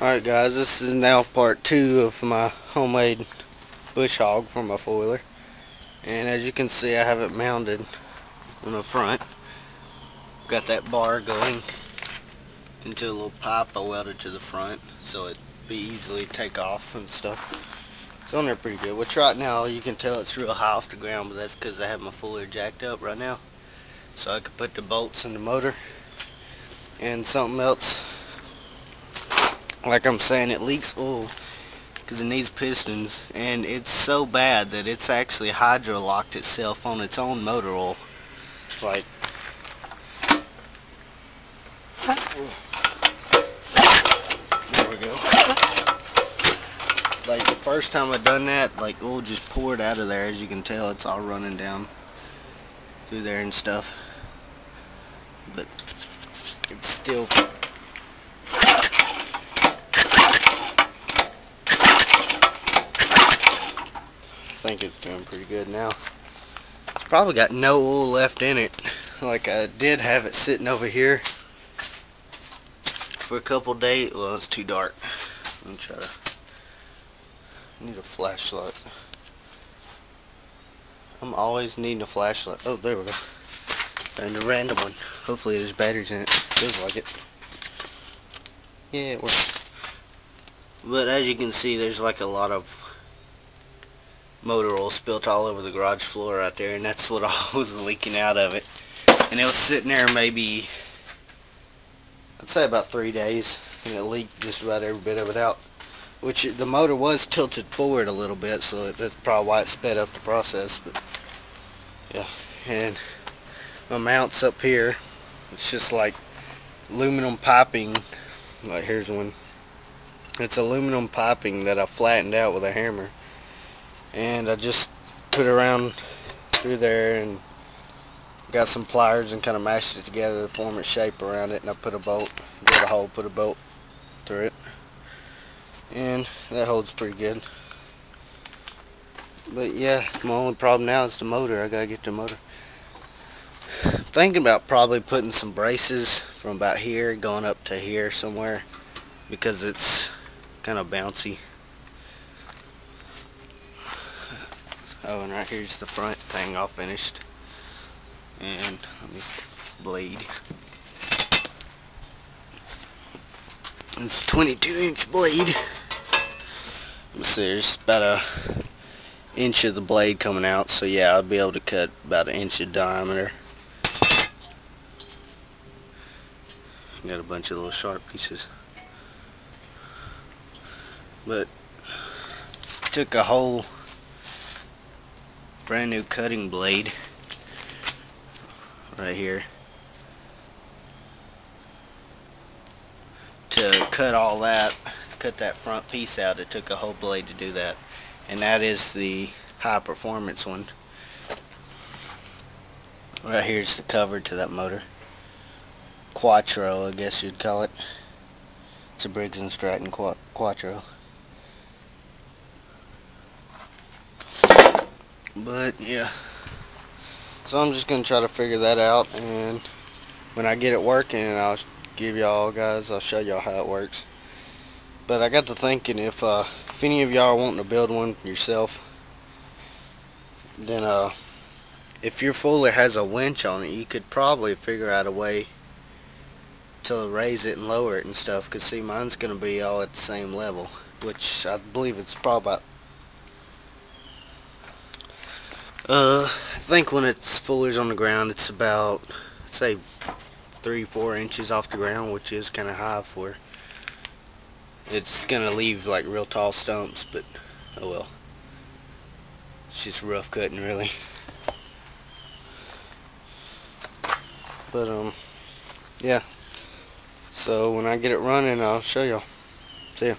Alright guys, this is now part 2 of my homemade bush hog for my foiler. And as you can see, I have it mounted on the front. Got that bar going into a little pipe I welded to the front so it be easily take off and stuff. It's on there pretty good, which right now you can tell it's real high off the ground, but that's because I have my foiler jacked up right now. So I could put the bolts in the motor. And something else, like I'm saying, it leaks oil because it needs pistons, and it's so bad that it's actually hydro-locked itself on its own motor oil. Like, there we go. Like the first time I done that, like oil just poured out of there. As you can tell, it's all running down through there and stuff. But it's still I think it's doing pretty good now. It's probably got no oil left in it. Like I did have it sitting over here for a couple days. Well, it's too dark. Let me try to. I need a flashlight. I'm always needing a flashlight. Oh, there we go. And a random one. Hopefully there's batteries in it. Feels like it. Yeah, it works. But as you can see, there's like a lot of motor oil spilt all over the garage floor right there, and that's what all was leaking out of it. And it was sitting there maybe, I'd say about 3 days, and it leaked just about every bit of it out. Which the motor was tilted forward a little bit, so that's probably why it sped up the process. But yeah, and my mount's up here. It's just like aluminum piping. Like here's one. It's aluminum piping that I flattened out with a hammer. And I just put it around through there and got some pliers and kind of mashed it together to form a shape around it, and I put a bolt, drilled a hole, put a bolt through it, and that holds pretty good. But yeah, my only problem now is the motor. I gotta get the motor. I'm thinking about probably putting some braces from about here going up to here somewhere, because it's kind of bouncy. Oh, and right here's the front thing all finished. And let me blade. It's a 22-inch blade. Let's see, there's about an inch of the blade coming out. So yeah, I'll be able to cut about an inch of diameter. Got a bunch of little sharp pieces. But took a whole brand new cutting blade right here to cut all that, cut that front piece out. It took a whole blade to do that, and that is the high performance one. Right here's the cover to that motor. Quattro, I guess you'd call it. It's a Briggs & Stratton Quattro. But yeah, so I'm just gonna try to figure that out, and when I get it working, I'll give y'all guys, I'll show y'all how it works. But I got to thinking, if any of y'all are wanting to build one yourself, then if your foiler has a winch on it, you could probably figure out a way to raise it and lower it and stuff. Cause see, mine's gonna be all at the same level, which I believe it's probably about. I think when its foiler's on the ground, it's about, say, 3-4 inches off the ground, which is kind of high for. It's gonna leave like real tall stumps, but oh well. It's just rough cutting, really. But yeah. So when I get it running, I'll show y'all. See ya.